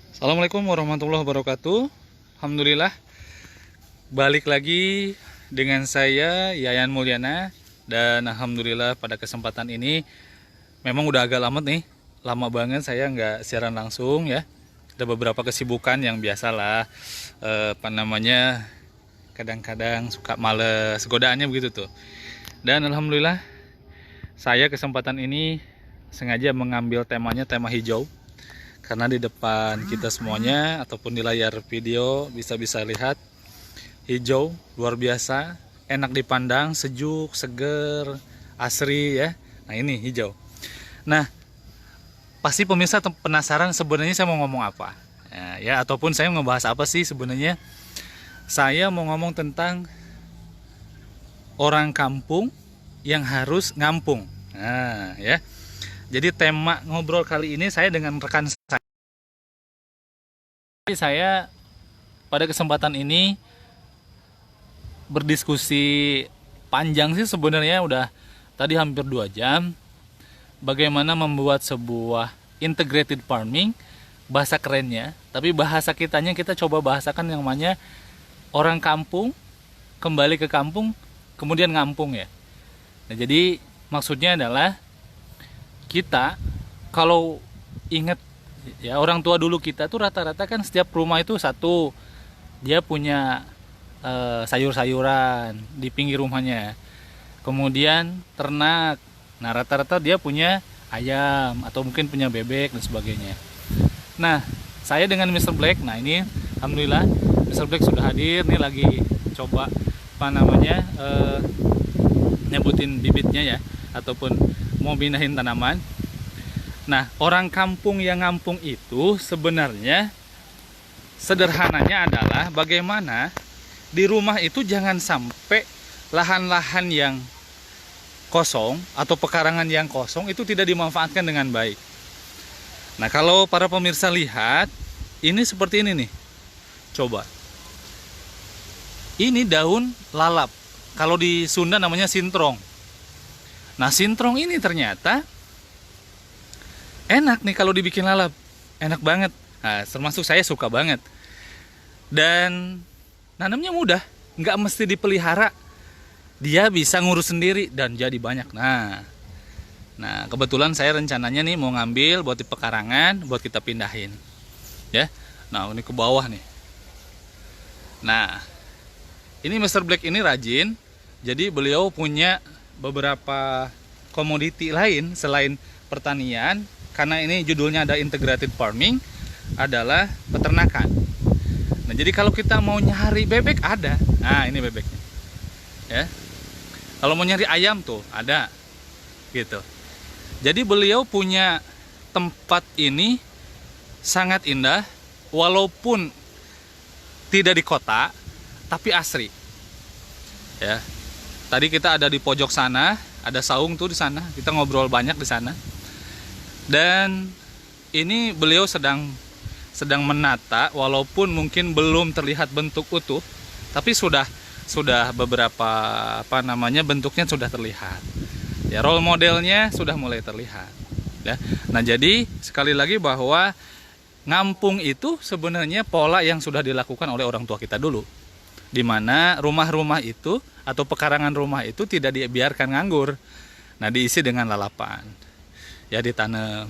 Assalamualaikum warahmatullahi wabarakatuh. Alhamdulillah, balik lagi dengan saya Yayan Mulyana. Dan alhamdulillah pada kesempatan ini memang udah agak lama nih, lama banget saya nggak siaran langsung ya. Ada beberapa kesibukan yang biasalah, kadang-kadang suka males, godaannya begitu tuh. Dan alhamdulillah saya kesempatan ini sengaja mengambil temanya tema hijau, karena di depan kita semuanya ataupun di layar video bisa lihat hijau luar biasa, enak dipandang, sejuk, seger, asri ya. Nah ini hijau. Nah pasti pemirsa penasaran sebenarnya saya mau ngomong apa ya, ataupun saya ngebahas apa sih sebenarnya. Saya mau ngomong tentang orang kampung yang harus ngampung. Nah ya, jadi tema ngobrol kali ini saya dengan rekan saya pada kesempatan ini berdiskusi panjang sih sebenarnya, udah tadi hampir 2 jam bagaimana membuat sebuah integrated farming, bahasa kerennya, tapi bahasa kitanya kita coba bahasakan yang namanya orang kampung kembali ke kampung kemudian ngampung ya. Nah, jadi maksudnya adalah kita kalau ingat ya, orang tua dulu kita tuh rata-rata kan setiap rumah itu satu dia punya sayur-sayuran di pinggir rumahnya, kemudian ternak. Nah rata-rata dia punya ayam atau mungkin punya bebek dan sebagainya. Nah saya dengan Mr. Black, nah ini alhamdulillah Mr. Black sudah hadir nih, lagi coba nyebutin bibitnya ya, ataupun mau pindahin tanaman. Nah, orang kampung yang ngampung itu sebenarnya sederhananya adalah bagaimana di rumah itu jangan sampai lahan-lahan yang kosong atau pekarangan yang kosong itu tidak dimanfaatkan dengan baik. Nah, kalau para pemirsa lihat, ini seperti ini nih. Coba. Ini daun lalap. Kalau di Sunda namanya sintrong. Nah, sintrong ini ternyata enak nih kalau dibikin lalap, enak banget. Nah, termasuk saya suka banget. Dan nanamnya mudah, nggak mesti dipelihara. Dia bisa ngurus sendiri dan jadi banyak. Nah kebetulan saya rencananya nih mau ngambil buat di pekarangan, buat kita pindahin. Ya, nah ini ke bawah nih. Nah, ini Mr. Black ini rajin. Jadi beliau punya beberapa komoditi lain selain pertanian. Karena ini judulnya ada integrated farming, adalah peternakan. Nah, jadi kalau kita mau nyari bebek ada. Nah, ini bebeknya. Ya. Kalau mau nyari ayam tuh ada. Gitu. Jadi beliau punya tempat ini sangat indah walaupun tidak di kota, tapi asri. Ya. Tadi kita ada di pojok sana, ada saung tuh di sana. Kita ngobrol banyak di sana. Dan ini beliau sedang menata, walaupun mungkin belum terlihat bentuk utuh, tapi sudah beberapa bentuknya sudah terlihat. Ya, role modelnya sudah mulai terlihat. Ya. Nah, jadi sekali lagi bahwa ngampung itu sebenarnya pola yang sudah dilakukan oleh orang tua kita dulu, di mana rumah-rumah itu atau pekarangan rumah itu tidak dibiarkan nganggur. Nah, diisi dengan lalapan. Ya, ditanam.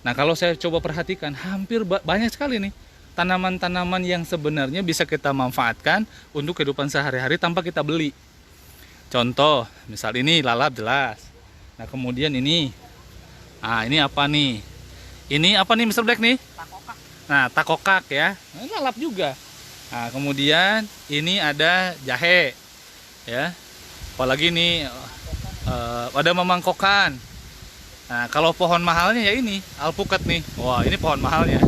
Nah, kalau saya coba perhatikan, hampir banyak sekali nih tanaman-tanaman yang sebenarnya bisa kita manfaatkan untuk kehidupan sehari-hari tanpa kita beli. Contoh, misal ini lalap jelas. Nah, kemudian ini apa nih? Ini apa nih Mr. Black nih? Takokak. Nah, takokak ya. Ini lalap juga. Nah, kemudian ini ada jahe ya. Apalagi nih ada memangkokan. Nah, kalau pohon mahalnya ya ini alpukat nih. Wah, ini pohon mahalnya.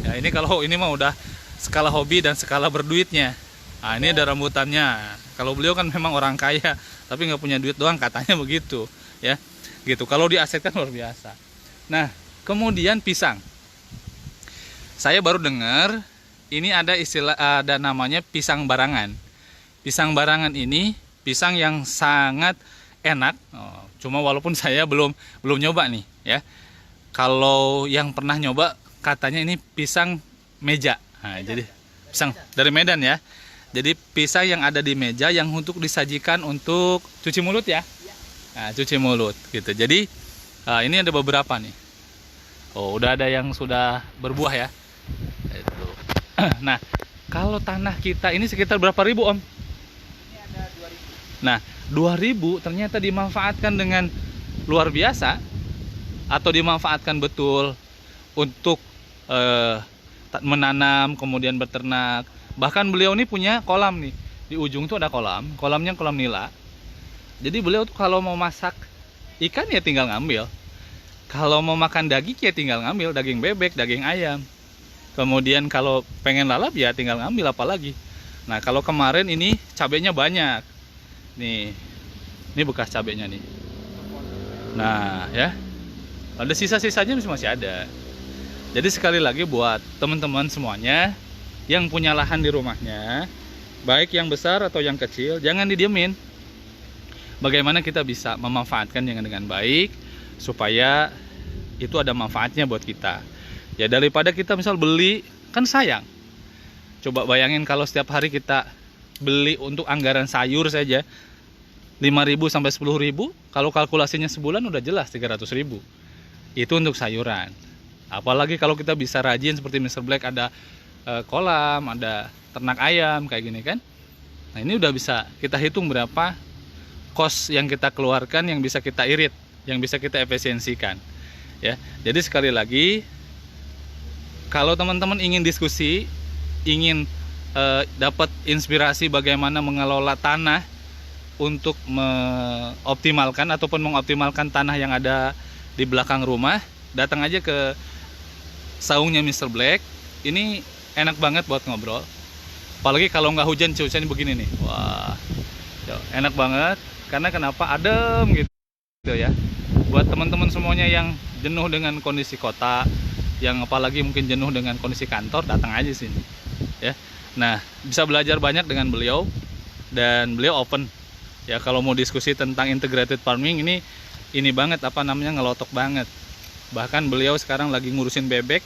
Ya, ini kalau ini mah udah skala hobi dan skala berduitnya. Nah, ini ada rambutannya. Kalau beliau kan memang orang kaya, tapi nggak punya duit doang katanya begitu, ya. Gitu. Kalau diasetkan luar biasa. Nah, kemudian pisang. Saya baru dengar ini ada namanya pisang barangan. Pisang barangan ini pisang yang sangat enak. Cuma walaupun saya belum nyoba nih ya. Kalau yang pernah nyoba katanya ini pisang meja. Nah, jadi pisang dari Medan ya. Jadi pisang yang ada di meja yang untuk disajikan untuk cuci mulut ya. Nah, cuci mulut gitu. Jadi ini ada beberapa nih. Oh, udah ada yang sudah berbuah ya. Itu. Nah, kalau tanah kita ini sekitar berapa ribu Om? Ini ada 2000. Nah, 2000 ternyata dimanfaatkan dengan luar biasa atau dimanfaatkan betul untuk menanam, kemudian beternak. Bahkan beliau ini punya kolam nih. Di ujung tuh ada kolam, kolamnya kolam nila. Jadi beliau tuh kalau mau masak ikan ya tinggal ngambil. Kalau mau makan daging ya tinggal ngambil daging bebek, daging ayam. Kemudian kalau pengen lalap ya tinggal ngambil apalagi. Nah, kalau kemarin ini cabenya banyak. Nih. Ini bekas cabenya nih. Nah, ya. Ada sisa-sisanya masih ada. Jadi sekali lagi buat teman-teman semuanya yang punya lahan di rumahnya, baik yang besar atau yang kecil, jangan didiemin. Bagaimana kita bisa memanfaatkan dengan baik supaya itu ada manfaatnya buat kita. Ya daripada kita misal beli, kan sayang. Coba bayangin kalau setiap hari kita beli untuk anggaran sayur saja 5.000 sampai 10.000, kalau kalkulasinya sebulan udah jelas 300.000. Itu untuk sayuran. Apalagi kalau kita bisa rajin seperti Mr. Black, ada kolam, ada ternak ayam kayak gini kan. Nah, ini udah bisa kita hitung berapa kos yang kita keluarkan yang bisa kita irit, yang bisa kita efisiensikan. Ya. Jadi sekali lagi, kalau teman-teman ingin diskusi, ingin dapat inspirasi bagaimana mengelola tanah untuk mengoptimalkan ataupun mengoptimalkan tanah yang ada di belakang rumah, datang aja ke saungnya Mr. Black. Ini enak banget buat ngobrol. Apalagi kalau nggak hujan, cuacanya begini nih. Wah, enak banget. Karena kenapa? Adem gitu ya. Buat teman-teman semuanya yang jenuh dengan kondisi kota, yang apalagi mungkin jenuh dengan kondisi kantor, datang aja sini. Ya. Nah, bisa belajar banyak dengan beliau dan beliau open. Ya, kalau mau diskusi tentang integrated farming ini banget ngelotok banget. Bahkan beliau sekarang lagi ngurusin bebek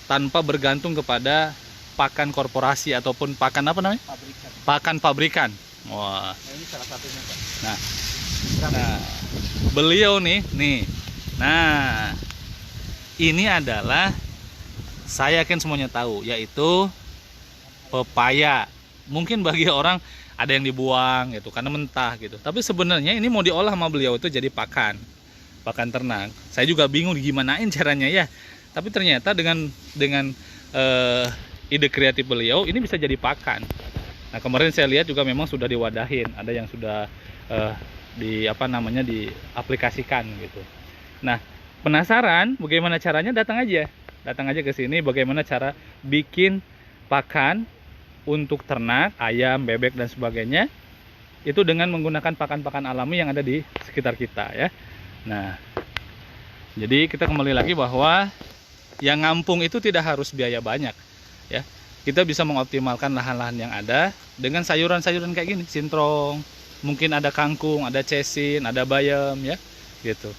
tanpa bergantung kepada pakan korporasi ataupun pakan Pabrikan. pakan pabrikan. Wah. Nah, ini salah satunya Pak. Nah, beliau nih. Nah, ini adalah saya yakin semuanya tahu, yaitu pepaya. Mungkin bagi orang ada yang dibuang gitu karena mentah gitu. Tapi sebenarnya ini mau diolah sama beliau itu jadi pakan ternak. Saya juga bingung gimanain caranya ya. Tapi ternyata dengan ide kreatif beliau ini bisa jadi pakan. Nah, kemarin saya lihat juga memang sudah diwadahin, ada yang sudah diaplikasikan gitu. Nah, penasaran bagaimana caranya, datang aja ke sini bagaimana cara bikin pakan untuk ternak, ayam, bebek dan sebagainya. Itu dengan menggunakan pakan-pakan alami yang ada di sekitar kita ya. Nah, jadi kita kembali lagi bahwa yang ngampung itu tidak harus biaya banyak ya. Kita bisa mengoptimalkan lahan-lahan yang ada dengan sayuran-sayuran kayak gini, sintrong, mungkin ada kangkung, ada cesin, ada bayam ya, gitu.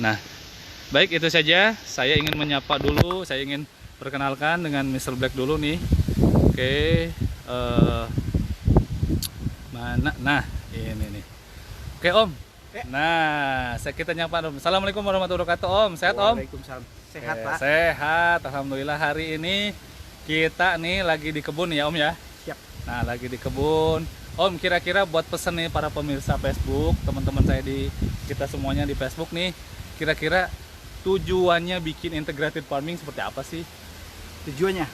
Nah, baik, itu saja. Saya ingin menyapa dulu, saya ingin perkenalkan dengan Mr. Black dulu nih. Oke, mana? Nah, ini nih. Oke, Om. Nah, kita nyapa Om. Assalamualaikum warahmatullahi wabarakatuh, Om. Sehat, Om? Waalaikumsalam. Sehat, Pak? Sehat, alhamdulillah. Hari ini kita nih lagi di kebun ya, Om ya? Siap. Nah, lagi di kebun. Om, kira-kira buat pesen nih para pemirsa Facebook, teman-teman saya kita semuanya di Facebook nih, kira-kira tujuannya bikin integrated farming seperti apa sih? Tujuannya?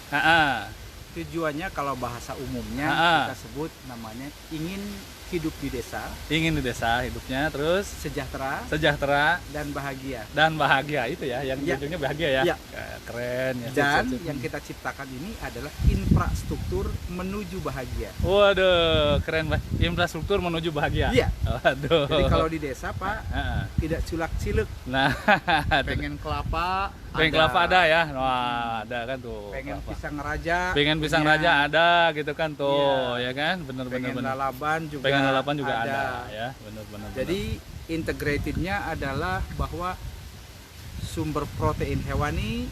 Tujuannya kalau bahasa umumnya kita sebut namanya ingin hidup di desa. Ingin di desa hidupnya terus sejahtera dan bahagia itu ya, yang ujungnya bahagia ya. Keren ya. Dan yang kita ciptakan ini adalah infrastruktur menuju bahagia. Waduh, keren Pak. Infrastruktur menuju bahagia. Iya. Waduh. Jadi kalau di desa Pak, tidak culak-ciluk. Nah, pengen kelapa ada ya. Wah, ada kan tuh. Pengen kelapa. pisang raja. Pengen pisang raja ada gitu kan tuh, ya kan? Bener-bener. Pengen lalaban juga. Pengen lalapan juga ada ya, bener-bener. Jadi integratednya adalah bahwa sumber protein hewani,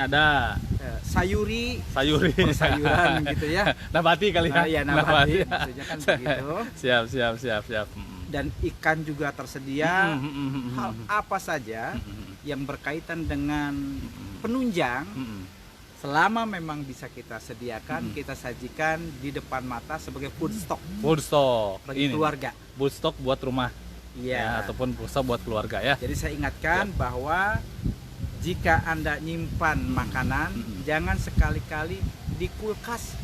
ada sayuri, sayuri, sayuran gitu ya. nabati kali ya. Nah, ya nabati, maksudnya kan begitu. Siap. Dan ikan juga tersedia. Hal apa saja yang berkaitan dengan penunjang, selama memang bisa kita sediakan, kita sajikan di depan mata sebagai food stock Food stock bagi keluarga. Food stock buat rumah. Iya. Ataupun food stock buat keluarga ya. Jadi saya ingatkan bahwa jika Anda nyimpan makanan, jangan sekali-kali di kulkas.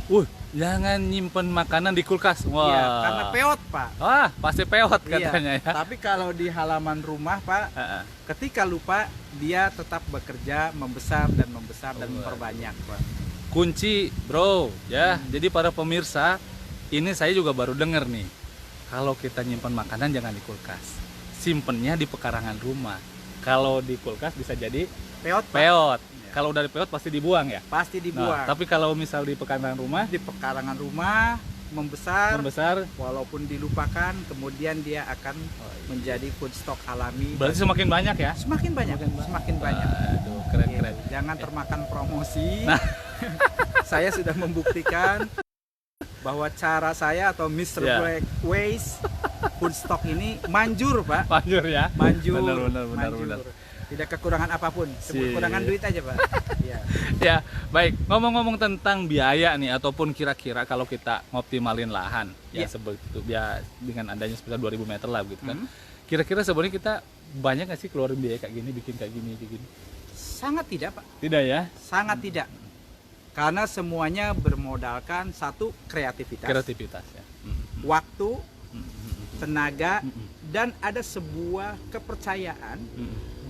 Jangan nyimpen makanan di kulkas. Wah. Iya, karena peot, Pak. Wah, pasti peot Iya, katanya ya. tapi kalau di halaman rumah, Pak, ketika lupa, dia tetap bekerja, membesar dan memperbanyak, Pak. Kunci, bro, ya. Jadi para pemirsa, ini saya juga baru dengar nih. Kalau kita nyimpan makanan jangan di kulkas. Simpennya di pekarangan rumah. Kalau di kulkas bisa jadi Peot, Pak. peot. Iya. Kalau dari peot pasti dibuang ya. Pasti dibuang. Nah, tapi kalau misal di pekarangan rumah di pekarangan rumah membesar, walaupun dilupakan, kemudian dia akan menjadi food stock alami. berarti semakin banyak ya. Semakin banyak. Aduh, keren. Jangan termakan promosi. Nah. Saya sudah membuktikan bahwa cara saya atau Mr. Ya. Black Ways food stock ini manjur, Pak. Manjur ya. Manjur. Benar. Tidak kekurangan apapun, kekurangan duit aja, Pak. Iya. Ya, baik. Ngomong-ngomong tentang biaya nih, ataupun kira-kira kalau kita ngoptimalin lahan, ya seperti itu, ya dengan adanya sekitar 2000 meter lah gitu kan. Kira-kira sebenarnya kita banyak nggak sih keluarin biaya kayak gini, bikin kayak gini? Sangat tidak, Pak. Tidak ya? Sangat tidak. Karena semuanya bermodalkan satu kreativitas Ya. waktu, tenaga, dan ada sebuah kepercayaan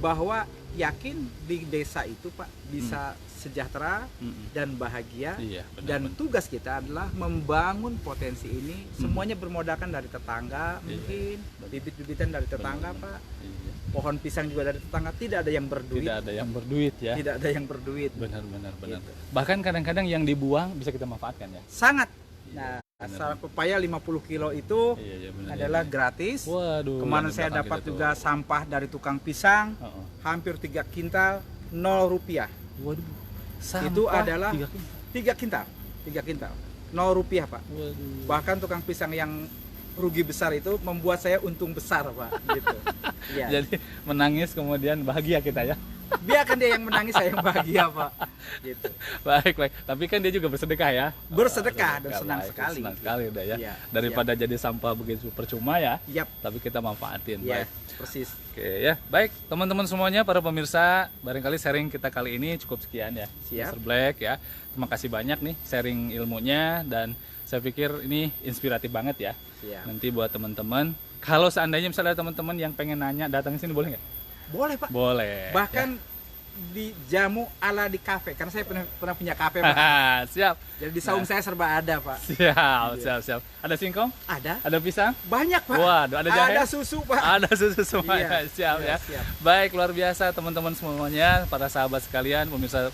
bahwa yakin di desa itu, Pak, bisa sejahtera dan bahagia. Iya, benar, dan tugas kita adalah membangun potensi ini. Semuanya bermodalkan dari tetangga, mungkin bibit-bibitan dari tetangga, Pak. Iya. Pohon pisang juga dari tetangga. Tidak ada yang berduit. Tidak ada yang berduit ya. Tidak ada yang berduit. Benar. Gitu. Bahkan kadang-kadang yang dibuang bisa kita manfaatkan ya. Sangat. Iya, Nah, asal pepaya 50 kilo itu benar, adalah gratis. Waduh. Kemarin yang saya belakang dapat kita juga tuh. sampah dari tukang pisang, hampir 3 kintal, 0 rupiah. Waduh. Itu adalah 3 3 kintal, 0 rupiah, Pak. Waduh. Bahkan tukang pisang yang rugi besar itu membuat saya untung besar, Pak. Gitu. Iya. Jadi menangis kemudian bahagia kita ya. Biarkan dia yang menangis, saya yang bahagia, Pak. Gitu. Baik. Tapi kan dia juga bersedekah ya. Bersedekah dan senang baik. sekali. Senang sekali udah ya. Iya, Daripada jadi sampah begitu percuma ya. Yap. Tapi kita manfaatin. Iya, Baik. persis. Oke ya. Baik, teman-teman semuanya, para pemirsa, barangkali sharing kita kali ini cukup sekian ya. Siap. Mr. Black ya. Terima kasih banyak nih sharing ilmunya, dan saya pikir ini inspiratif banget ya. Siap. Nanti buat teman-teman, kalau seandainya misalnya teman-teman yang pengen nanya datang ke sini boleh nggak? Boleh, Pak. Boleh. Bahkan di jamu ala di kafe, karena saya pernah punya kafe, Pak. Siap. Jadi di saung saya serba ada, Pak. Siap. Ada singkong? Ada Pisang? banyak, Pak. Waduh, ada jahe? Ada susu, Pak. Ada susu semuanya. Iya, Siap iya, ya. siap. Baik, luar biasa teman-teman semuanya, para sahabat sekalian, pemirsa